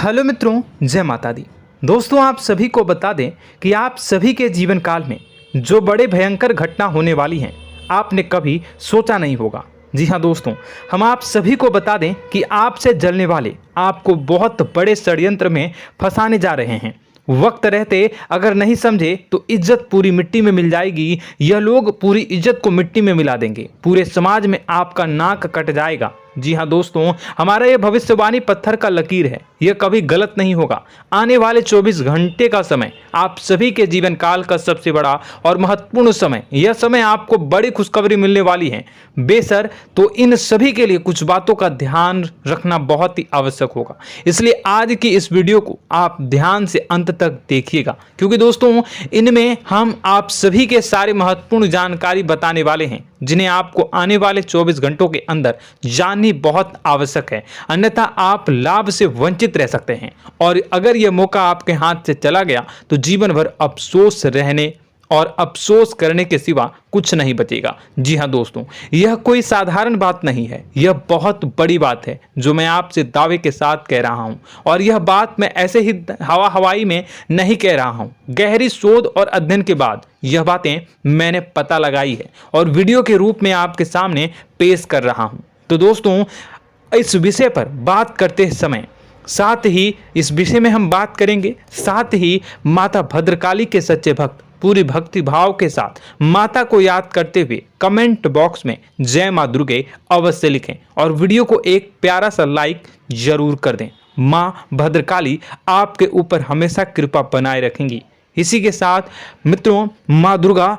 Hello मित्रों, जय माता दी। दोस्तों, आप सभी को बता दें कि आप सभी के जीवन काल में जो बड़े भयंकर घटना होने वाली हैं, आपने कभी सोचा नहीं होगा। जी हाँ दोस्तों, हम आप सभी को बता दें कि आपसे जलने वाले आपको बहुत बड़े षड्यंत्र में फंसाने जा रहे हैं। वक्त रहते अगर नहीं समझे तो इज्जत पूरी मिट्टी में मिल जाएगी। यह लोग पूरी इज्जत को मिट्टी में मिला देंगे। पूरे समाज में आपका नाक कट जाएगा। जी हाँ दोस्तों, हमारा यह भविष्यवाणी पत्थर का लकीर है, यह कभी गलत नहीं होगा। आने वाले 24 घंटे का समय आप सभी के जीवन काल का सबसे बड़ा और महत्वपूर्ण समय। यह समय आपको बड़ी खुशखबरी मिलने वाली है बेसर, तो इन सभी के लिए कुछ बातों का ध्यान रखना बहुत ही आवश्यक होगा। इसलिए आज की इस वीडियो को आप ध्यान से अंत तक देखिएगा, क्योंकि दोस्तों इनमें हम आप सभी के सारे महत्वपूर्ण जानकारी बताने वाले हैं, जिन्हें आपको आने वाले 24 घंटों के अंदर जाननी बहुत आवश्यक है। अन्यथा आप लाभ से वंचित रह सकते हैं, और अगर यह मौका आपके हाथ से चला गया तो जीवन भर अफसोस रहने और अफसोस करने के सिवा कुछ नहीं बचेगा। जी हाँ दोस्तों, यह कोई साधारण बात नहीं है, यह बहुत बड़ी बात है जो मैं आपसे दावे के साथ कह रहा हूं। और यह बात मैं ऐसे ही हवाई में नहीं कह रहा हूं। गहरी शोध और अध्ययन के बाद यह बातें मैंने पता लगाई है और वीडियो के रूप में आपके सामने पेश कर रहा हूं। तो दोस्तों, इस विषय पर बात करते समय साथ ही इस विषय में हम बात करेंगे, साथ ही माता भद्रकाली के सच्चे भक्त पूरी भक्ति भाव के साथ माता को याद करते हुए कमेंट बॉक्स में जय मां दुर्गे अवश्य लिखें और वीडियो को एक प्यारा सा लाइक जरूर कर दें। मां भद्रकाली आपके ऊपर हमेशा कृपा बनाए रखेंगी। इसी के साथ मित्रों, मां दुर्गा,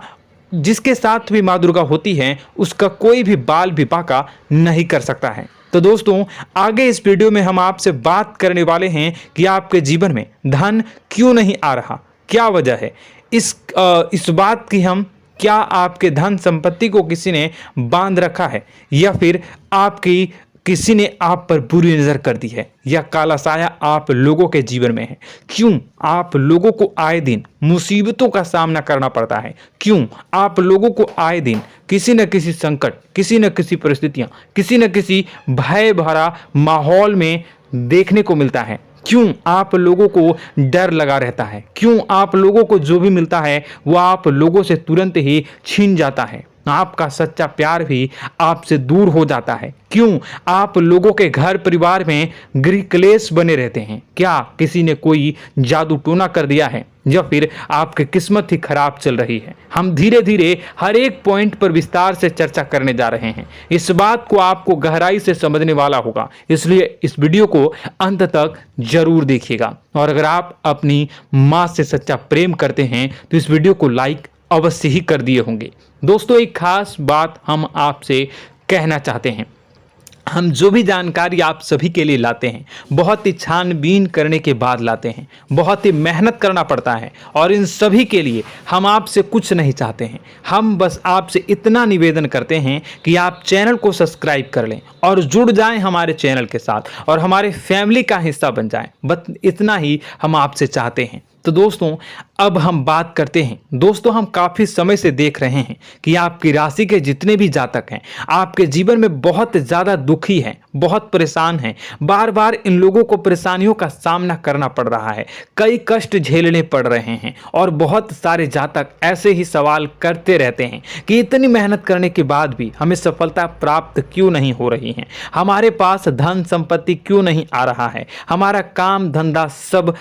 जिसके साथ भी मां दुर्गा होती है, उसका कोई भी बाल भी बांका नहीं कर सकता है। तो दोस्तों, आगे इस वीडियो में हम आपसे बात करने वाले हैं कि आपके जीवन में धन क्यों नहीं आ रहा, क्या वजह है इस बात की। हम क्या आपके धन संपत्ति को किसी ने बांध रखा है, या फिर आपकी किसी ने आप पर बुरी नजर कर दी है, या काला साया आप लोगों के जीवन में है। क्यों आप लोगों को आए दिन मुसीबतों का सामना करना पड़ता है, क्यों आप लोगों को आए दिन किसी न किसी संकट, किसी न किसी परिस्थितियां, किसी न किसी भय भरा माहौल में देखने को मिलता है, क्यों आप लोगों को डर लगा रहता है, क्यों आप लोगों को जो भी मिलता है वो आप लोगों से तुरंत ही छीन जाता है, आपका सच्चा प्यार भी आपसे दूर हो जाता है, क्यों आप लोगों के घर परिवार में गृह क्लेश बने रहते हैं। क्या किसी ने कोई जादू टोना कर दिया है, या फिर आपकी किस्मत ही खराब चल रही है। हम धीरे धीरे हर एक पॉइंट पर विस्तार से चर्चा करने जा रहे हैं। इस बात को आपको गहराई से समझने वाला होगा, इसलिए इस वीडियो को अंत तक जरूर देखिएगा। और अगर आप अपनी माँ से सच्चा प्रेम करते हैं तो इस वीडियो को लाइक अवश्य ही कर दिए होंगे। दोस्तों, एक खास बात हम आपसे कहना चाहते हैं। हम जो भी जानकारी आप सभी के लिए लाते हैं, बहुत ही छानबीन करने के बाद लाते हैं, बहुत ही मेहनत करना पड़ता है, और इन सभी के लिए हम आपसे कुछ नहीं चाहते हैं। हम बस आपसे इतना निवेदन करते हैं कि आप चैनल को सब्सक्राइब कर लें और जुड़ जाएं हमारे चैनल के साथ और हमारे फैमिली का हिस्सा बन जाएं। बस इतना ही हम आपसे चाहते हैं। तो दोस्तों, अब हम बात करते हैं। दोस्तों, हम काफ़ी समय से देख रहे हैं कि आपकी राशि के जितने भी जातक हैं, आपके जीवन में बहुत ज़्यादा दुखी हैं, बहुत परेशान हैं। बार बार इन लोगों को परेशानियों का सामना करना पड़ रहा है, कई कष्ट झेलने पड़ रहे हैं, और बहुत सारे जातक ऐसे ही सवाल करते रहते हैं कि इतनी मेहनत करने के बाद भी हमें सफलता प्राप्त क्यों नहीं हो रही है, हमारे पास धन संपत्ति क्यों नहीं आ रहा है, हमारा काम धंधा सब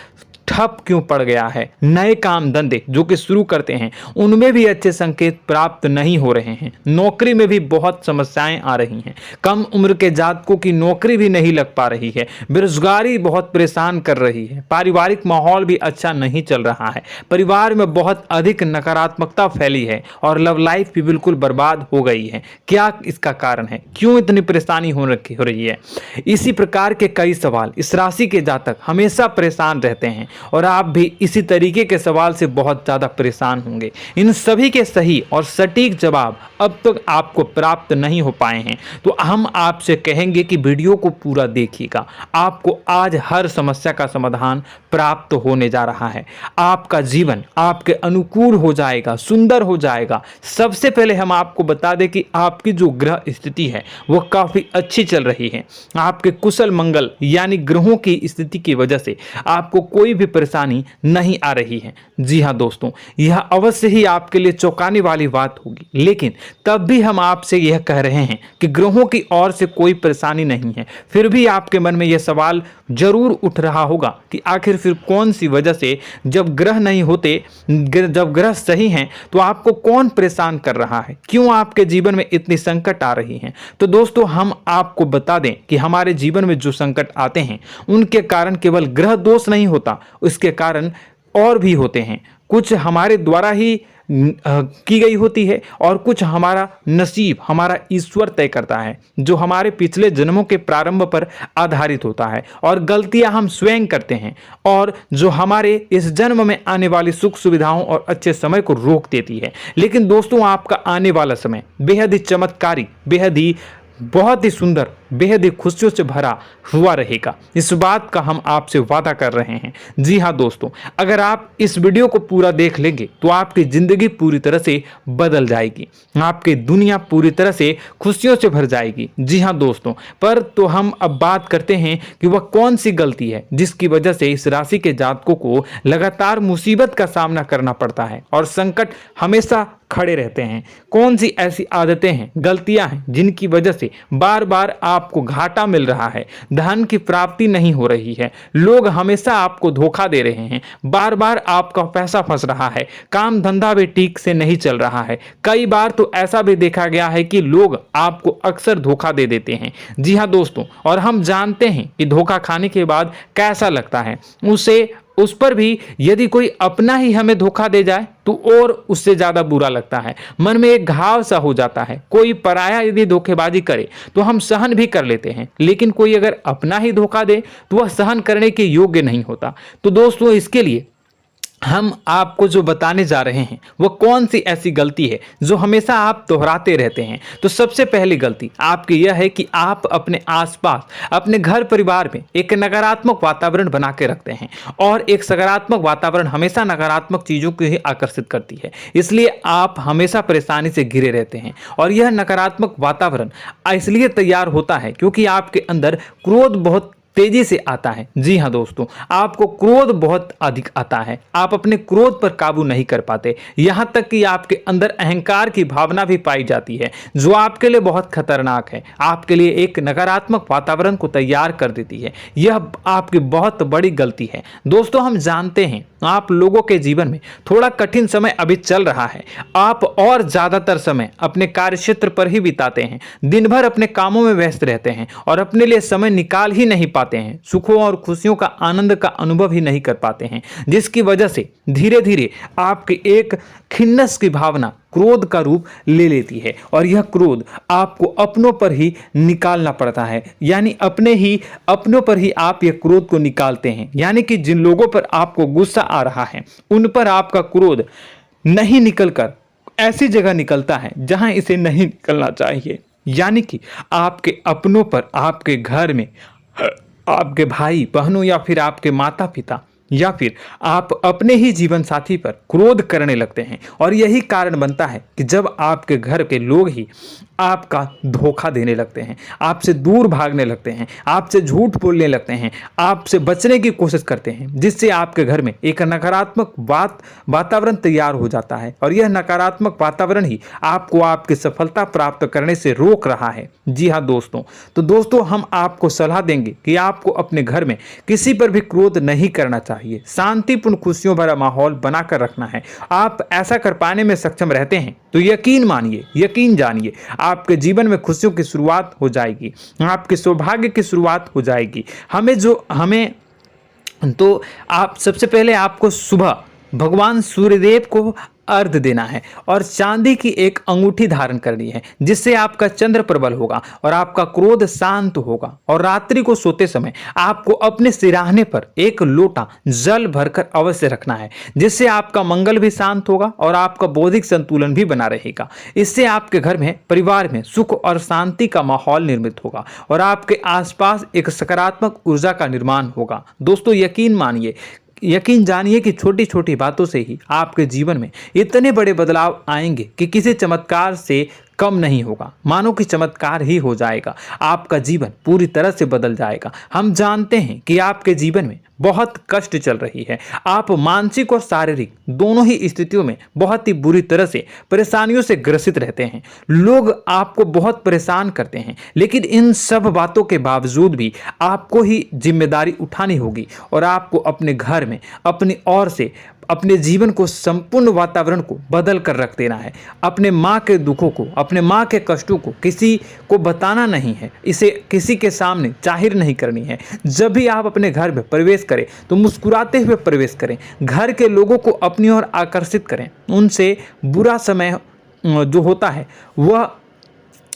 ठप क्यों पड़ गया है, नए काम धंधे जो कि शुरू करते हैं उनमें भी अच्छे संकेत प्राप्त नहीं हो रहे हैं, नौकरी में भी बहुत समस्याएं आ रही हैं, कम उम्र के जातकों की नौकरी भी नहीं लग पा रही है, बेरोजगारी बहुत परेशान कर रही है, पारिवारिक माहौल भी अच्छा नहीं चल रहा है, परिवार में बहुत अधिक नकारात्मकता फैली है, और लव लाइफ भी बिल्कुल बर्बाद हो गई है। क्या इसका कारण है, क्यों इतनी परेशानी हो रही है? इसी प्रकार के कई सवाल इस राशि के जातक हमेशा परेशान रहते हैं, और आप भी इसी तरीके के सवाल से बहुत ज़्यादा परेशान होंगे। इन सभी के सही और सटीक जवाब अब तक आपको प्राप्त नहीं हो पाए हैं, तो हम आपसे कहेंगे कि वीडियो को पूरा देखिएगा। आपको आज हर समस्या का समाधान प्राप्त होने जा रहा है। आपका जीवन आपके अनुकूल हो जाएगा, सुंदर हो जाएगा। सबसे पहले हम आपको बता दें कि आपकी जो ग्रह स्थिति है वो काफ़ी अच्छी चल रही है। आपके कुशल मंगल यानी ग्रहों की स्थिति की वजह से आपको कोई भी परेशानी नहीं आ रही है। जी हाँ दोस्तों, यह अवश्य ही आपके लिए चौंकाने वाली बात होगी, लेकिन तब भी हम आपसे यह कह रहे हैं कि ग्रहों की ओर से कोई परेशानी नहीं है। फिर भी आपके मन में यह सवाल जरूर उठ रहा होगा कि आखिर फिर कौन सी वजह से, जब ग्रह नहीं होते, जब ग्रह सही हैं, तो आपको कौन परेशान कर रहा है, क्यों आपके जीवन में इतनी संकट आ रही हैं। तो दोस्तों, हम आपको बता दें कि हमारे जीवन में जो संकट आते हैं उनके कारण केवल ग्रह दोष नहीं होता, उसके कारण और भी होते हैं। कुछ हमारे द्वारा ही की गई होती है और कुछ हमारा नसीब, हमारा ईश्वर तय करता है, जो हमारे पिछले जन्मों के प्रारंभ पर आधारित होता है, और गलतियां हम स्वयं करते हैं, और जो हमारे इस जन्म में आने वाली सुख सुविधाओं और अच्छे समय को रोक देती है। लेकिन दोस्तों, आपका आने वाला समय बेहद ही चमत्कारी, बेहद ही बहुत ही सुंदर, बेहद ही खुशियों से भरा हुआ रहेगा। इस बात का हम आपसे वादा कर रहे हैं। जी हाँ दोस्तों, अगर आप इस वीडियो को पूरा देख लेंगे तो आपकी ज़िंदगी पूरी तरह से बदल जाएगी, आपकी दुनिया पूरी तरह से खुशियों से भर जाएगी। जी हाँ दोस्तों, पर तो हम अब बात करते हैं कि वह कौन सी गलती है जिसकी वजह से इस राशि के जातकों को लगातार मुसीबत का सामना करना पड़ता है और संकट हमेशा खड़े रहते हैं। कौन सी ऐसी आदतें हैं, गलतियां हैं जिनकी वजह से बार बार आपको घाटा मिल रहा है, धन की प्राप्ति नहीं हो रही है, लोग हमेशा आपको धोखा दे रहे हैं, बार बार आपका पैसा फंस रहा है, काम धंधा भी ठीक से नहीं चल रहा है। कई बार तो ऐसा भी देखा गया है कि लोग आपको अक्सर धोखा दे देते हैं। जी हाँ दोस्तों, और हम जानते हैं कि धोखा खाने के बाद कैसा लगता है। उस पर भी यदि कोई अपना ही हमें धोखा दे जाए तो और उससे ज़्यादा बुरा लगता है, मन में एक घाव सा हो जाता है। कोई पराया यदि धोखेबाजी करे तो हम सहन भी कर लेते हैं, लेकिन कोई अगर अपना ही धोखा दे तो वह सहन करने के योग्य नहीं होता। तो दोस्तों, इसके लिए हम आपको जो बताने जा रहे हैं वो कौन सी ऐसी गलती है जो हमेशा आप दोहराते रहते हैं। तो सबसे पहली गलती आपकी यह है कि आप अपने आसपास, अपने घर परिवार में एक नकारात्मक वातावरण बना के रखते हैं, और एक सकारात्मक वातावरण हमेशा नकारात्मक चीज़ों को ही आकर्षित करती है। इसलिए आप हमेशा परेशानी से घिरे रहते हैं, और यह नकारात्मक वातावरण इसलिए तैयार होता है क्योंकि आपके अंदर क्रोध बहुत तेजी से आता है। जी हाँ दोस्तों, आपको क्रोध बहुत अधिक आता है, आप अपने क्रोध पर काबू नहीं कर पाते, यहाँ तक कि आपके अंदर अहंकार की भावना भी पाई जाती है, जो आपके लिए बहुत खतरनाक है, आपके लिए एक नकारात्मक वातावरण को तैयार कर देती है। यह आपकी बहुत बड़ी गलती है। दोस्तों, हम जानते हैं आप लोगों के जीवन में थोड़ा कठिन समय अभी चल रहा है। आप और ज़्यादातर समय अपने कार्यक्षेत्र पर ही बिताते हैं, दिन भर अपने कामों में व्यस्त रहते हैं और अपने लिए समय निकाल ही नहीं पाते हैं, सुखों और खुशियों का आनंद का अनुभव ही नहीं कर पाते हैं, जिसकी वजह से धीरे धीरे आपकी एक खिन्नस की भावना क्रोध का रूप ले लेती है, और यह क्रोध आपको अपनों पर ही निकालना पड़ता है। यानी अपनों पर ही आप यह क्रोध को निकालते हैं। यानी कि जिन लोगों पर आपको गुस्सा आ रहा है उन पर आपका क्रोध नहीं निकलकर ऐसी जगह निकलता है जहां इसे नहीं निकलना चाहिए। यानी कि आपके अपनों पर, आपके घर में आपके भाई बहनों या फिर आपके माता पिता या फिर आप अपने ही जीवन साथी पर क्रोध करने लगते हैं, और यही कारण बनता है कि जब आपके घर के लोग ही आपका धोखा देने लगते हैं, आपसे दूर भागने लगते हैं, आपसे झूठ बोलने लगते हैं, आपसे बचने की कोशिश करते हैं, जिससे आपके घर में एक नकारात्मक वातावरण तैयार हो जाता है, और यह नकारात्मक वातावरण ही आपको आपकी सफलता प्राप्त करने से रोक रहा है। जी हाँ दोस्तों, तो दोस्तों, हम आपको सलाह देंगे कि आपको अपने घर में किसी पर भी क्रोध नहीं करना चाहिए, शांतिपूर्ण खुशियों भरा माहौल बनाकर रखना है। आप ऐसा कर पाने में सक्षम रहते हैं तो यकीन मानिए, यकीन जानिए, आपके जीवन में खुशियों की शुरुआत हो जाएगी, आपके सौभाग्य की शुरुआत हो जाएगी। आप सबसे पहले आपको सुबह भगवान सूर्यदेव को अर्घ देना है और चांदी की एक अंगूठी धारण करनी है, जिससे आपका चंद्र प्रबल होगा और आपका क्रोध शांत होगा। और रात्रि को सोते समय आपको अपने सिरहाने पर एक लोटा जल भरकर अवश्य रखना है, जिससे आपका मंगल भी शांत होगा और आपका बौद्धिक संतुलन भी बना रहेगा। इससे आपके घर में, परिवार में सुख और शांति का माहौल निर्मित होगा और आपके आसपास एक सकारात्मक ऊर्जा का निर्माण होगा। दोस्तों यकीन जानिए कि छोटी छोटी बातों से ही आपके जीवन में इतने बड़े बदलाव आएंगे कि किसी चमत्कार से कम नहीं होगा। मानो कि चमत्कार ही हो जाएगा, आपका जीवन पूरी तरह से बदल जाएगा। हम जानते हैं कि आपके जीवन में बहुत कष्ट चल रही है, आप मानसिक और शारीरिक दोनों ही स्थितियों में बहुत ही बुरी तरह से परेशानियों से ग्रसित रहते हैं। लोग आपको बहुत परेशान करते हैं, लेकिन इन सब बातों के बावजूद भी आपको ही जिम्मेदारी उठानी होगी और आपको अपने घर में अपनी ओर से अपने जीवन को, संपूर्ण वातावरण को बदल कर रख देना है। अपने माँ के दुखों को, अपने माँ के कष्टों को किसी को बताना नहीं है, इसे किसी के सामने जाहिर नहीं करनी है। जब भी आप अपने घर में प्रवेश करें तो मुस्कुराते हुए प्रवेश करें, घर के लोगों को अपनी ओर आकर्षित करें। उनसे बुरा समय जो होता है वह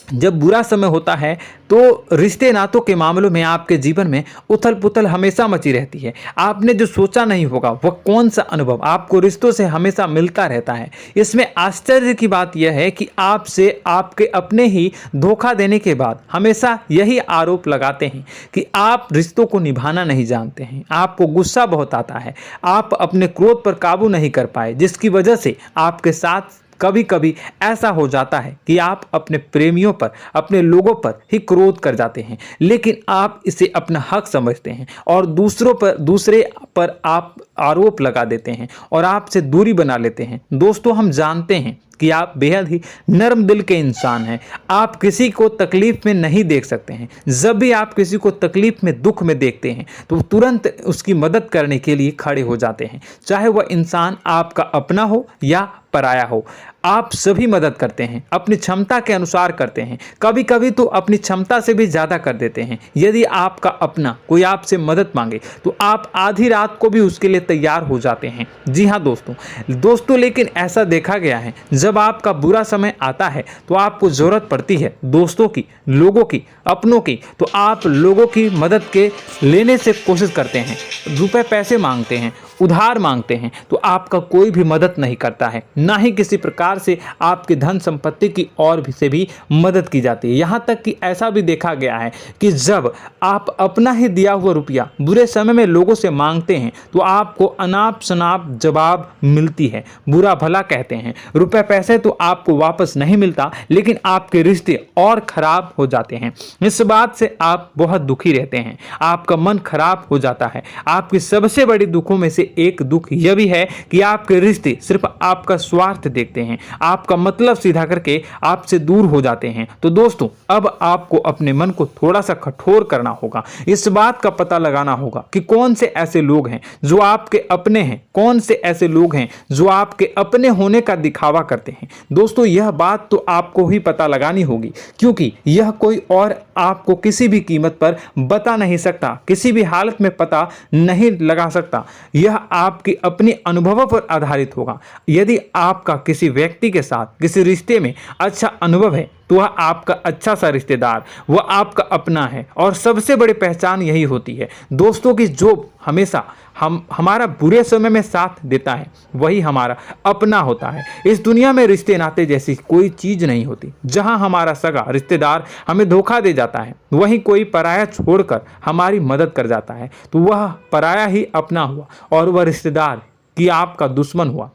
जब बुरा समय होता है तो रिश्ते नातों के मामलों में आपके जीवन में उथल पुथल हमेशा मची रहती है। आपने जो सोचा नहीं होगा वह कौन सा अनुभव आपको रिश्तों से हमेशा मिलता रहता है। इसमें आश्चर्य की बात यह है कि आपसे आपके अपने ही धोखा देने के बाद हमेशा यही आरोप लगाते हैं कि आप रिश्तों को निभाना नहीं जानते हैं, आपको गुस्सा बहुत आता है, आप अपने क्रोध पर काबू नहीं कर पाए, जिसकी वजह से आपके साथ कभी कभी ऐसा हो जाता है कि आप अपने प्रेमियों पर, अपने लोगों पर ही क्रोध कर जाते हैं, लेकिन आप इसे अपना हक समझते हैं और दूसरे पर आप आरोप लगा देते हैं और आपसे दूरी बना लेते हैं। दोस्तों हम जानते हैं कि आप बेहद ही नर्म दिल के इंसान हैं। आप किसी को तकलीफ में नहीं देख सकते हैं। जब भी आप किसी को तकलीफ में, दुख में देखते हैं तो तुरंत उसकी मदद करने के लिए खड़े हो जाते हैं, चाहे वह इंसान आपका अपना हो या पराया हो। आप सभी मदद करते हैं, अपनी क्षमता के अनुसार करते हैं, कभी कभी तो अपनी क्षमता से भी ज़्यादा कर देते हैं। यदि आपका अपना कोई आपसे मदद मांगे तो आप आधी रात को भी उसके लिए तैयार हो जाते हैं। जी हाँ दोस्तों, लेकिन ऐसा देखा गया है जब आपका बुरा समय आता है तो आपको ज़रूरत पड़ती है दोस्तों की, लोगों की, अपनों की, तो आप लोगों की मदद के लेने से कोशिश करते हैं, रुपए पैसे मांगते हैं, उधार मांगते हैं, तो आपका कोई भी मदद नहीं करता है, ना ही किसी प्रकार से आपकी धन संपत्ति की और भी से भी मदद की जाती है। यहाँ तक कि ऐसा भी देखा गया है कि जब आप अपना ही दिया हुआ रुपया बुरे समय में लोगों से मांगते हैं तो आपको अनाप शनाप जवाब मिलती है, बुरा भला कहते हैं। रुपए पैसे तो आपको वापस नहीं मिलता, लेकिन आपके रिश्ते और खराब हो जाते हैं। इस बात से आप बहुत दुखी रहते हैं, आपका मन खराब हो जाता है। आपकी सबसे बड़ी दुखों में से एक दुख यह भी है कि आपके रिश्ते सिर्फ आपका स्वार्थ देखते हैं, आपका मतलब सीधा करके आपसे दूर हो जाते हैं। तो दोस्तों अब आपको अपने मन को थोड़ा सा कठोर करना होगा, इस बात का पता लगाना होगा कि कौन से ऐसे लोग हैं जो आपके अपने हैं, कौन से ऐसे लोग हैं जो आपके अपने होने का दिखावा करते हैं। दोस्तों यह बात तो आपको ही पता लगानी होगी, क्योंकि यह कोई और आपको किसी भी कीमत पर बता नहीं सकता, किसी भी हालत में पता नहीं लगा सकता। यह आपकी अपने अनुभवों पर आधारित होगा। यदि आपका किसी व्यक्ति के साथ किसी रिश्ते में अच्छा अनुभव है तो वह आपका अच्छा सा रिश्तेदार, वह आपका अपना है। और सबसे बड़ी पहचान यही होती है दोस्तों की, जो हमेशा हमारा बुरे समय में साथ देता है वही हमारा अपना होता है। इस दुनिया में रिश्ते नाते जैसी कोई चीज़ नहीं होती। जहां हमारा सगा रिश्तेदार हमें धोखा दे जाता है, वहीं कोई पराया छोड़कर हमारी मदद कर जाता है तो वह पराया ही अपना हुआ और वह रिश्तेदार कि आपका दुश्मन हुआ।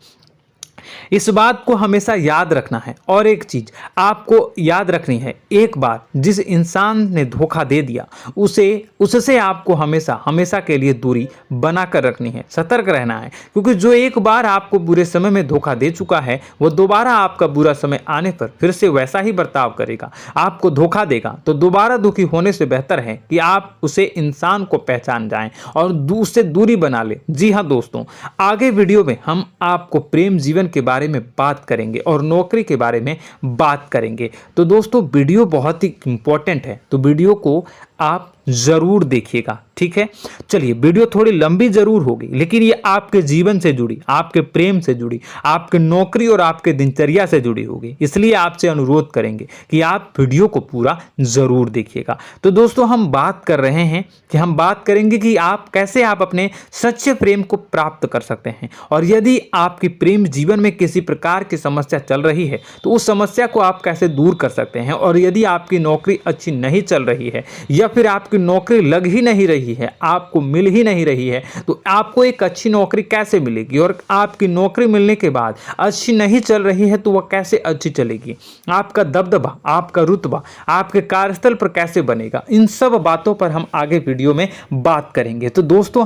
इस बात को हमेशा याद रखना है। और एक चीज आपको याद रखनी है, एक बार जिस इंसान ने धोखा दे दिया उससे आपको हमेशा के लिए दूरी बनाकर रखनी है, सतर्क रहना है। क्योंकि जो एक बार आपको बुरे समय में धोखा दे चुका है वो दोबारा आपका बुरा समय आने पर फिर से वैसा ही बर्ताव करेगा, आपको धोखा देगा। तो दोबारा दुखी होने से बेहतर है कि आप उसे इंसान को पहचान जाएं और उससे दूरी बना ले। जी हाँ दोस्तों, आगे वीडियो में हम आपको प्रेम जीवन के बारे में बात करेंगे और नौकरी के बारे में बात करेंगे। तो दोस्तों वीडियो बहुत ही इंपॉर्टेंट है, तो वीडियो को आप ज़रूर देखिएगा, ठीक है। चलिए, वीडियो थोड़ी लंबी ज़रूर होगी, लेकिन ये आपके जीवन से जुड़ी, आपके प्रेम से जुड़ी, आपके नौकरी और आपके दिनचर्या से जुड़ी होगी, इसलिए आपसे अनुरोध करेंगे कि आप वीडियो को पूरा ज़रूर देखिएगा। तो दोस्तों, हम बात कर रहे हैं कि हम बात करेंगे कि आप कैसे आप अपने सच्चे प्रेम को प्राप्त कर सकते हैं, और यदि आपकी प्रेम जीवन में किसी प्रकार की समस्या चल रही है तो उस समस्या को आप कैसे दूर कर सकते हैं, और यदि आपकी नौकरी अच्छी नहीं चल रही है या फिर आपकी नौकरी लग ही नहीं रही है, आपको मिल ही नहीं रही है, तो आपको एक अच्छी नौकरी कैसे मिलेगी, और आपकी नौकरी मिलने के बाद अच्छी नहीं चल रही है तो वह कैसे अच्छी चलेगी, आपका दबदबा, आपका रुतबा आपके कार्यस्थल पर कैसे बनेगा, इन सब बातों पर हम आगे वीडियो में बात करेंगे। तो दोस्तों,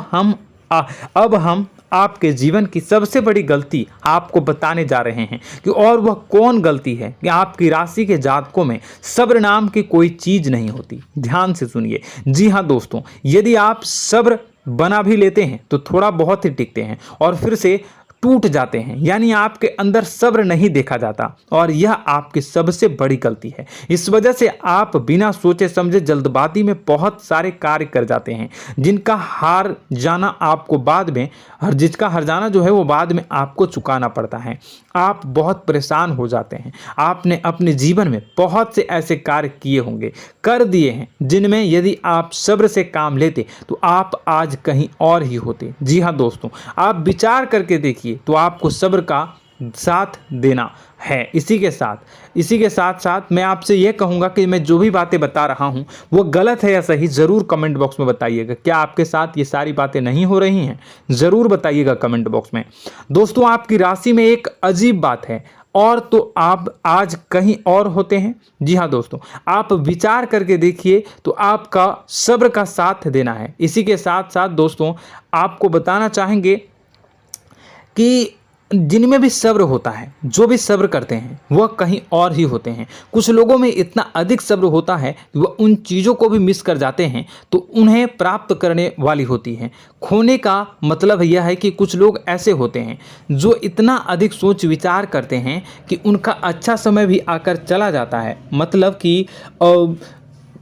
अब हम आपके जीवन की सबसे बड़ी गलती आपको बताने जा रहे हैं कि और वह कौन गलती है कि आपकी राशि के जातकों में सब्र नाम की कोई चीज नहीं होती। ध्यान से सुनिए। जी हाँ दोस्तों, यदि आप सब्र बना भी लेते हैं तो थोड़ा बहुत ही टिकते हैं और फिर से टूट जाते हैं, यानी आपके अंदर सब्र नहीं देखा जाता, और यह आपकी सबसे बड़ी गलती है। इस वजह से आप बिना सोचे समझे जल्दबाजी में बहुत सारे कार्य कर जाते हैं, जिनका हार जाना आपको बाद में, जिसका हर जाना जो है वो बाद में आपको चुकाना पड़ता है। आप बहुत परेशान हो जाते हैं। आपने अपने जीवन में बहुत से ऐसे कार्य किए होंगे, कर दिए हैं, जिनमें यदि आप सब्र से काम लेते तो आप आज कहीं और ही होते। जी हाँ दोस्तों, आप विचार करके देखिए तो आपको सब्र का साथ देना है। इसी के साथ साथ मैं आपसे यह कहूँगा कि मैं जो भी बातें बता रहा हूँ वो गलत है या सही, ज़रूर कमेंट बॉक्स में बताइएगा। क्या आपके साथ ये सारी बातें नहीं हो रही हैं? ज़रूर बताइएगा कमेंट बॉक्स में। दोस्तों, आपकी राशि में एक अजीब बात है, और तो आप आज कहीं और होते हैं। जी हाँ दोस्तों, आप विचार करके देखिए तो आपका सब्र का साथ देना है। इसी के साथ साथ दोस्तों, आपको बताना चाहेंगे कि जिनमें भी सब्र होता है, जो भी सब्र करते हैं, वह कहीं और ही होते हैं। कुछ लोगों में इतना अधिक सब्र होता है कि वह उन चीज़ों को भी मिस कर जाते हैं तो उन्हें प्राप्त करने वाली होती हैं। खोने का मतलब यह है कि कुछ लोग ऐसे होते हैं जो इतना अधिक सोच विचार करते हैं कि उनका अच्छा समय भी आकर चला जाता है, मतलब कि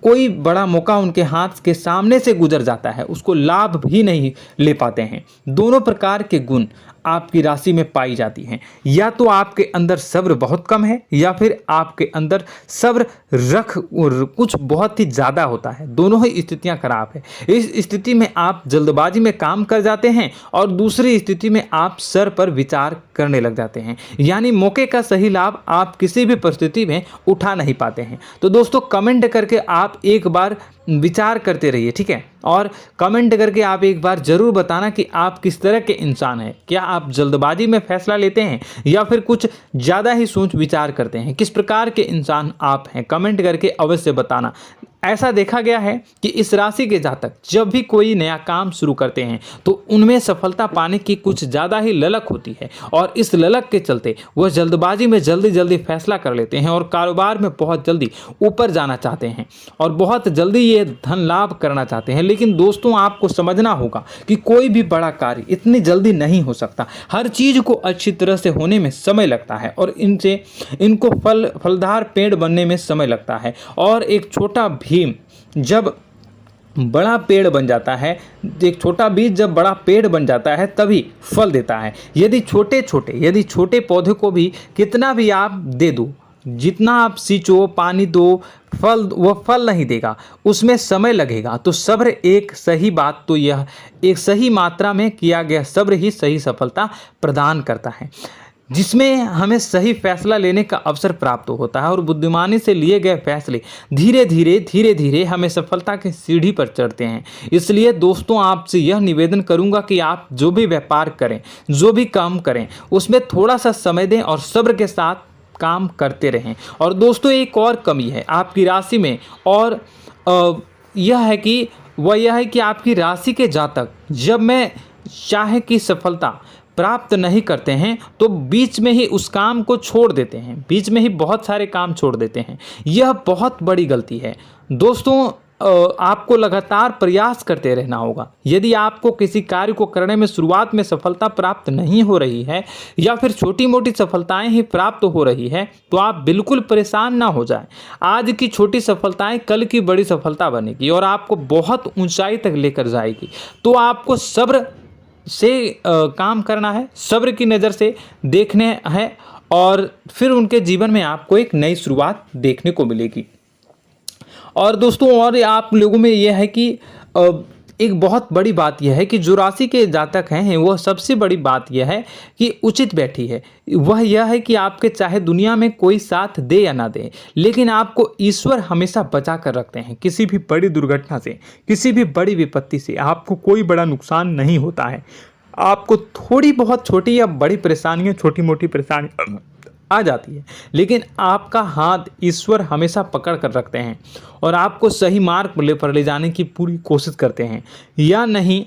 कोई बड़ा मौका उनके हाथ के सामने से गुजर जाता है, उसको लाभ भी नहीं ले पाते हैं। दोनों प्रकार के गुण आपकी राशि में पाई जाती हैं। या तो आपके अंदर सब्र बहुत कम है, या फिर आपके अंदर सब्र रख कुछ बहुत ही ज़्यादा होता है। दोनों ही स्थितियां खराब है। इस स्थिति में आप जल्दबाजी में काम कर जाते हैं, और दूसरी स्थिति में आप सर पर विचार करने लग जाते हैं, यानी मौके का सही लाभ आप किसी भी परिस्थिति में उठा नहीं पाते हैं। तो दोस्तों, कमेंट करके आप एक बार विचार करते रहिए, ठीक है, और कमेंट करके आप एक बार ज़रूर बताना कि आप किस तरह के इंसान हैं। क्या आप जल्दबाजी में फैसला लेते हैं या फिर कुछ ज़्यादा ही सोच विचार करते हैं? किस प्रकार के इंसान आप हैं, कमेंट करके अवश्य बताना। ऐसा देखा गया है कि इस राशि के जातक जब भी कोई नया काम शुरू करते हैं तो उनमें सफलता पाने की कुछ ज़्यादा ही ललक होती है, और इस ललक के चलते वह जल्दबाजी में जल्दी फैसला कर लेते हैं और कारोबार में बहुत जल्दी ऊपर जाना चाहते हैं और बहुत जल्दी ये धन लाभ करना चाहते हैं। लेकिन दोस्तों, आपको समझना होगा कि कोई भी बड़ा कार्य इतनी जल्दी नहीं हो सकता। हर चीज़ को अच्छी तरह से होने में समय लगता है, और इनको फलदार पेड़ बनने में समय लगता है। और एक छोटा भीम जब बड़ा पेड़ बन जाता है, एक छोटा बीज जब बड़ा पेड़ बन जाता है तभी फल देता है। यदि छोटे पौधे को भी कितना भी आप दे दो, जितना आप सींचो, पानी दो, वह फल नहीं देगा, उसमें समय लगेगा। तो सब्र एक सही बात, तो यह एक सही मात्रा में किया गया सब्र ही सही सफलता प्रदान करता है, जिसमें हमें सही फैसला लेने का अवसर प्राप्त होता है, और बुद्धिमानी से लिए गए फैसले धीरे धीरे हमें सफलता की सीढ़ी पर चढ़ते हैं। इसलिए दोस्तों, आपसे यह निवेदन करूंगा कि आप जो भी व्यापार करें, जो भी काम करें, उसमें थोड़ा सा समय दें और सब्र के साथ काम करते रहें। और दोस्तों, एक और कमी है आपकी राशि में, और यह है कि आपकी राशि के जातक जब मैं चाहे कि सफलता प्राप्त नहीं करते हैं तो बीच में ही उस काम को छोड़ देते हैं, बीच में ही बहुत सारे काम छोड़ देते हैं। यह बहुत बड़ी गलती है दोस्तों। आपको लगातार प्रयास करते रहना होगा। यदि आपको किसी कार्य को करने में शुरुआत में सफलता प्राप्त नहीं हो रही है या फिर छोटी मोटी सफलताएं ही प्राप्त हो रही है तो आप बिल्कुल परेशान ना हो जाएं। आज की छोटी सफलताएं कल की बड़ी सफलता बनेगी और आपको बहुत ऊंचाई तक लेकर जाएगी। तो आपको सब्र से काम करना है, सब्र की नज़र से देखने हैं और फिर उनके जीवन में आपको एक नई शुरुआत देखने को मिलेगी। और दोस्तों और आप लोगों में यह है कि एक बहुत बड़ी बात यह है कि जो राशि के जातक हैं वो सबसे बड़ी बात यह है कि उचित बैठी है। वह यह है कि आपके चाहे दुनिया में कोई साथ दे या ना दे, लेकिन आपको ईश्वर हमेशा बचा कर रखते हैं। किसी भी बड़ी दुर्घटना से, किसी भी बड़ी विपत्ति से आपको कोई बड़ा नुकसान नहीं होता है। आपको थोड़ी बहुत छोटी या बड़ी परेशानियाँ, छोटी मोटी परेशानी आ जाती है, लेकिन आपका हाथ ईश्वर हमेशा पकड़ कर रखते हैं और आपको सही मार्ग पर ले जाने की पूरी कोशिश करते हैं। या नहीं,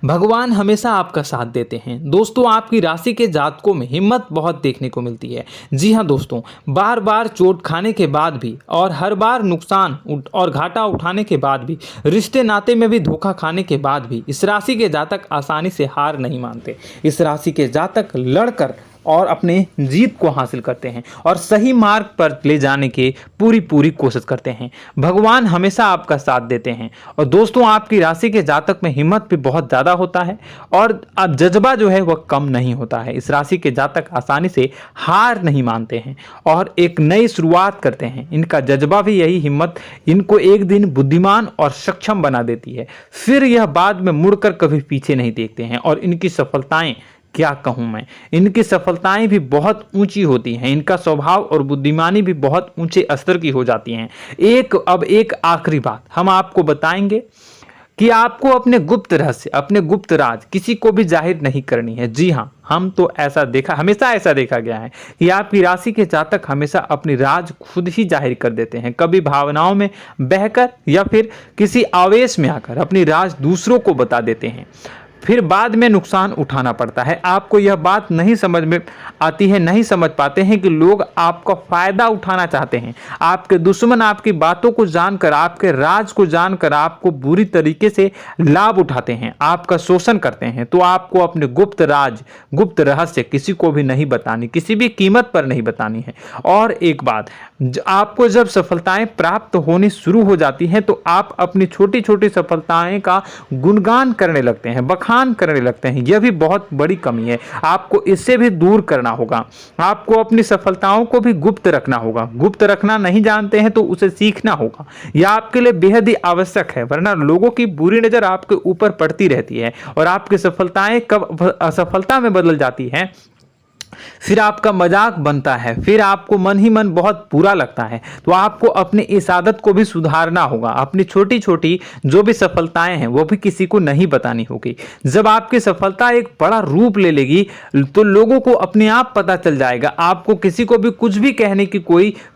भगवान हमेशा आपका साथ देते हैं। दोस्तों आपकी राशि के जातकों में हिम्मत बहुत देखने को मिलती है। जी हाँ दोस्तों, बार बार चोट खाने के बाद भी और हर बार नुकसान और घाटा उठाने के बाद भी, रिश्ते नाते में भी धोखा खाने के बाद भी इस राशि के जातक आसानी से हार नहीं मानते। इस राशि के जातक लड़कर और अपने जीत को हासिल करते हैं और सही मार्ग पर ले जाने की पूरी कोशिश करते हैं। भगवान हमेशा आपका साथ देते हैं। और दोस्तों आपकी राशि के जातक में हिम्मत भी बहुत ज़्यादा होता है और अब जज्बा जो है वह कम नहीं होता है। इस राशि के जातक आसानी से हार नहीं मानते हैं और एक नई शुरुआत करते हैं। इनका जज्बा भी यही हिम्मत इनको एक दिन बुद्धिमान और सक्षम बना देती है। फिर यह बाद में मुड़कर कभी पीछे नहीं देखते हैं और इनकी सफलताएं, क्या कहूँ मैं, इनकी सफलताएं भी बहुत ऊंची होती हैं। इनका स्वभाव और बुद्धिमानी भी बहुत ऊंचे स्तर की हो जाती हैं। अब एक आखिरी बात हम आपको बताएंगे कि आपको अपने गुप्त रहस्य, अपने गुप्त राज किसी को भी जाहिर नहीं करनी है। जी हाँ, हम तो हमेशा ऐसा देखा गया है कि आपकी राशि के जातक हमेशा अपनी राज खुद ही जाहिर कर देते हैं। कभी भावनाओं में बहकर या फिर किसी आवेश में आकर अपनी राज दूसरों को बता देते हैं, फिर बाद में नुकसान उठाना पड़ता है। आपको यह बात नहीं समझ में आती है, नहीं समझ पाते हैं कि लोग आपका फायदा उठाना चाहते हैं। आपके दुश्मन आपकी बातों को जानकर, आपके राज को जानकर आपको बुरी तरीके से लाभ उठाते हैं, आपका शोषण करते हैं। तो आपको अपने गुप्त राज, गुप्त रहस्य किसी को भी नहीं बतानी, किसी भी कीमत पर नहीं बतानी है। और एक बात, आपको जब सफलताएं प्राप्त होनी शुरू हो जाती हैं तो आप अपनी छोटी छोटी सफलताएं का गुणगान करने लगते हैं, बखान करने लगते हैं। यह भी बहुत बड़ी कमी है, आपको इससे भी दूर करना होगा। आपको अपनी सफलताओं को भी गुप्त रखना होगा। गुप्त रखना नहीं जानते हैं तो उसे सीखना होगा। यह आपके लिए बेहद ही आवश्यक है, वरना लोगों की बुरी नजर आपके ऊपर पड़ती रहती है और आपकी सफलताएं कब असफलता में बदल जाती हैं, फिर आपका मजाक बनता है, फिर आपको मन ही मन बहुत बुरा लगता है। तो आपको अपनी इस आदत को भी सुधारना होगा। अपनी छोटी छोटी जो भी सफलताएं हैं वो भी किसी को नहीं बतानी होगी। जब आपकी सफलता एक बड़ा रूप ले लेगी तो लोगों को अपने आप पता चल जाएगा। आपको किसी को भी कुछ भी कहने की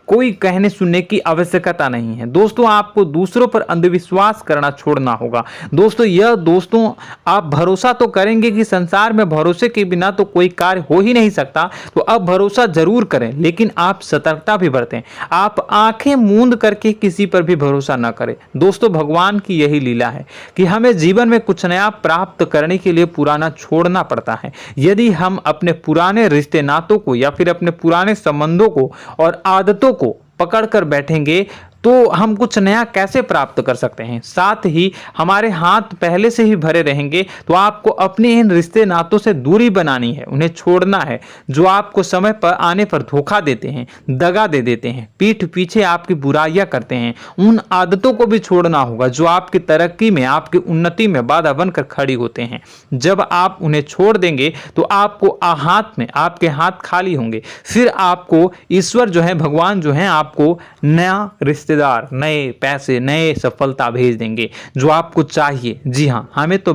कोई कहने सुनने की आवश्यकता नहीं है। दोस्तों आपको दूसरों पर अंधविश्वास करना छोड़ना होगा। दोस्तों आप भरोसा तो करेंगे कि संसार में भरोसे के बिना तो कोई कार्य हो ही नहीं सकता, तो अब भरोसा जरूर करें, लेकिन आप सतर्कता भी बरतें। आप आंखें मूंद करके किसी पर भी भरोसा न करें। दोस्तों भगवान की यही लीला है कि हमें जीवन में कुछ नया प्राप्त करने के लिए पुराना छोड़ना पड़ता है। यदि हम अपने पुराने रिश्ते नातों को या फिर अपने पुराने संबंधों को और आदतों को पकड़ कर बैठेंगे तो हम कुछ नया कैसे प्राप्त कर सकते हैं। साथ ही हमारे हाथ पहले से ही भरे रहेंगे। तो आपको अपने इन रिश्ते नातों से दूरी बनानी है, उन्हें छोड़ना है जो आपको समय पर आने पर धोखा देते हैं, दगा दे देते हैं, पीठ पीछे आपकी बुराइयां करते हैं। उन आदतों को भी छोड़ना होगा जो आपकी तरक्की में, आपकी उन्नति में बाधा बनकर खड़ी होते हैं। जब आप उन्हें छोड़ देंगे तो आपको आपके हाथ खाली होंगे। फिर आपको ईश्वर जो है, भगवान जो है, आपको नया रिश्तेदार, नए पैसे, नए सफलता भेज देंगे जो आपको चाहिए। जी हाँ, हमेशा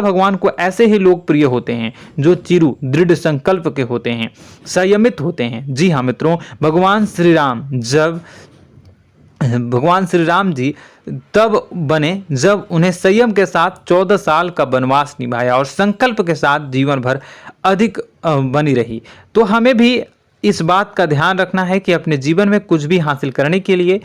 भगवान को ऐसे ही लोग प्रिय होते हैं जो चिरु दृढ़ संकल्प के होते हैं, संयमित होते हैं। जी हाँ मित्रों, भगवान श्री राम जी तब बने जब उन्हें संयम के साथ 14 साल का वनवास निभाया और संकल्प के साथ जीवन भर अधिक बनी रही। तो हमें भी इस बात का ध्यान रखना है कि अपने जीवन में कुछ भी हासिल करने के लिए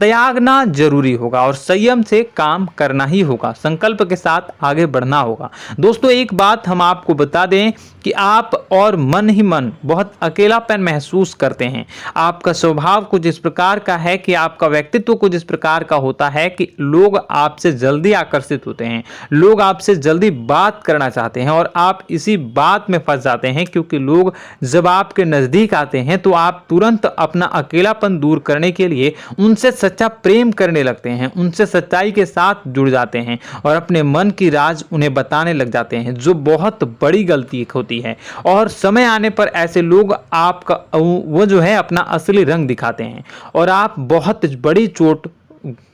त्यागना जरूरी होगा और संयम से काम करना ही होगा, संकल्प के साथ आगे बढ़ना होगा। दोस्तों एक बात हम आपको बता दें कि आप और मन ही मन बहुत अकेलापन महसूस करते हैं। आपका स्वभाव कुछ इस प्रकार का है कि आपका व्यक्तित्व कुछ इस प्रकार का होता है कि लोग आपसे जल्दी आकर्षित होते हैं, लोग आपसे जल्दी बात करना चाहते हैं और आप इसी बात में फंस जाते हैं, क्योंकि लोग जब आपके नजदीक आते हैं तो आप तुरंत अपना अकेलापन दूर करने के लिए उनसे सच्चा प्रेम करने लगते हैं, उनसे सच्चाई के साथ जुड़ जाते हैं और अपने मन की राज उन्हें बताने लग जाते हैं, जो बहुत बड़ी गलती होती है। और समय आने पर ऐसे लोग आपका वो जो है अपना असली रंग दिखाते हैं और आप बहुत बड़ी चोट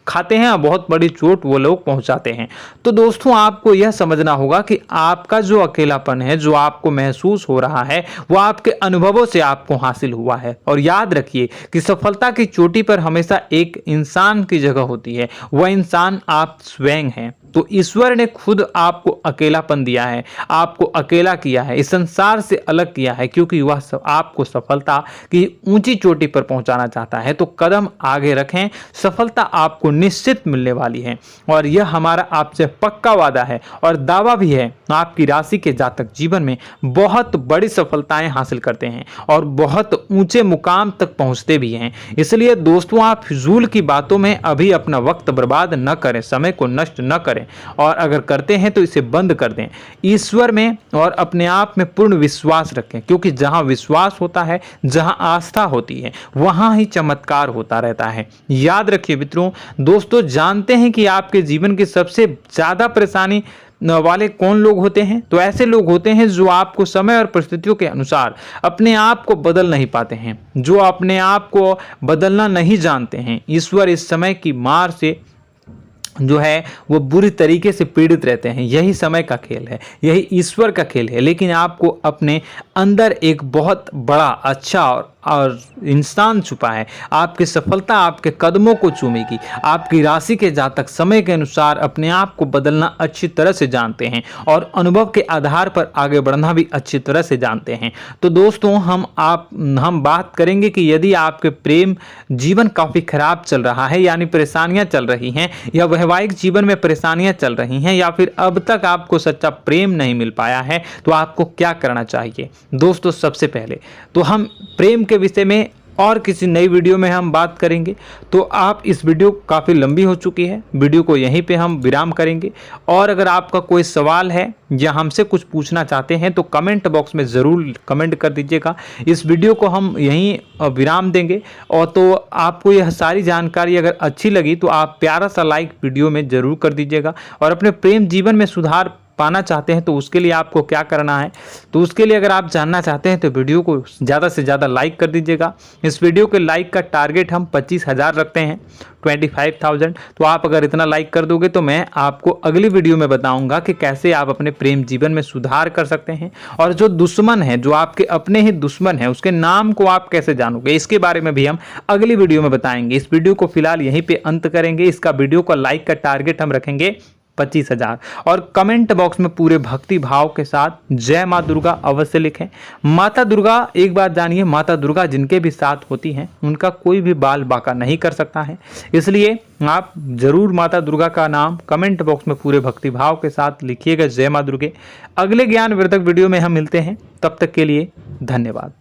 खाते हैं और बहुत बड़ी चोट वो लोग पहुंचाते हैं। तो दोस्तों आपको यह समझना होगा कि आपका जो अकेलापन है, जो आपको महसूस हो रहा है, वो आपके अनुभवों से आपको हासिल हुआ है। और याद रखिए कि सफलता की चोटी पर हमेशा एक इंसान की जगह होती है, वह इंसान आप स्वयं हैं। तो ईश्वर ने खुद आपको अकेलापन दिया है, आपको अकेला किया है, इस संसार से अलग किया है, क्योंकि वह आपको सफलता की ऊंची चोटी पर पहुंचाना चाहता है। तो कदम आगे रखें, सफलता आपको निश्चित मिलने वाली है और यह हमारा आपसे पक्का वादा है और दावा भी है। आपकी राशि के जातक जीवन में बहुत बड़ी सफलताएं हासिल करते हैं और बहुत ऊंचे मुकाम तक पहुंचते भी हैं। इसलिए दोस्तों आप फिजूल की बातों में अभी अपना वक्त बर्बाद न करें, समय को नष्ट न करें और अगर करते हैं तो इसे बंद कर दें। ईश्वर में और अपने आप में पूर्ण विश्वास रखें, क्योंकि जहां विश्वास होता है, जहां आस्था होती है, वहां ही चमत्कार होता रहता है। याद रखिए मित्रों, दोस्तों जानते हैं कि आपके जीवन की सबसे ज्यादा परेशानी वाले कौन लोग होते हैं? तो ऐसे लोग होते हैं जो आपको समय और परिस्थितियों के अनुसार अपने आप को बदल नहीं पाते हैं, जो अपने आप को बदलना नहीं जानते हैं। ईश्वर इस समय की मार से जो है वो बुरी तरीके से पीड़ित रहते हैं। यही समय का खेल है, यही ईश्वर का खेल है। लेकिन आपको अपने अंदर एक बहुत बड़ा अच्छा और इंसान छुपा है। आपकी सफलता आपके कदमों को चूमेगी। आपकी राशि के जातक समय के अनुसार अपने आप को बदलना अच्छी तरह से जानते हैं और अनुभव के आधार पर आगे बढ़ना भी अच्छी तरह से जानते हैं। तो दोस्तों हम बात करेंगे कि यदि आपके प्रेम जीवन काफी खराब चल रहा है, यानी परेशानियां चल रही हैं, या वैवाहिक जीवन में परेशानियां चल रही हैं, या फिर अब तक आपको सच्चा प्रेम नहीं मिल पाया है, तो आपको क्या करना चाहिए? दोस्तों सबसे पहले तो हम प्रेम के विषय में और किसी नई वीडियो में हम बात करेंगे। तो आप इस वीडियो काफ़ी लंबी हो चुकी है, वीडियो को यहीं पे हम विराम करेंगे। और अगर आपका कोई सवाल है या हमसे कुछ पूछना चाहते हैं तो कमेंट बॉक्स में ज़रूर कमेंट कर दीजिएगा। इस वीडियो को हम यहीं विराम देंगे। और तो आपको यह सारी जानकारी अगर अच्छी लगी तो आप प्यारा सा लाइक वीडियो में ज़रूर कर दीजिएगा। और अपने प्रेम जीवन में सुधार पाना चाहते हैं तो उसके लिए आपको क्या करना है, तो उसके लिए अगर आप जानना चाहते हैं तो वीडियो को ज़्यादा से ज़्यादा लाइक कर दीजिएगा। इस वीडियो के लाइक का टारगेट हम 25,000 रखते हैं, 25,000। तो आप अगर इतना लाइक कर दोगे तो मैं आपको अगली वीडियो में बताऊंगा कि कैसे आप अपने प्रेम जीवन में सुधार कर सकते हैं। और जो दुश्मन है, जो आपके अपने ही दुश्मन है, उसके नाम को आप कैसे जानोगे, इसके बारे में भी हम अगली वीडियो में बताएंगे। इस वीडियो को फिलहाल यहीं पे अंत करेंगे। इसका वीडियो का लाइक का टारगेट हम रखेंगे 25,000। और कमेंट बॉक्स में पूरे भक्ति भाव के साथ जय माँ दुर्गा अवश्य लिखें। माता दुर्गा, एक बात जानिए, माता दुर्गा जिनके भी साथ होती हैं उनका कोई भी बाल बांका नहीं कर सकता है। इसलिए आप जरूर माता दुर्गा का नाम कमेंट बॉक्स में पूरे भक्ति भाव के साथ लिखिएगा, जय माँ दुर्गे। अगले ज्ञानवर्धक वीडियो में हम मिलते हैं, तब तक के लिए धन्यवाद।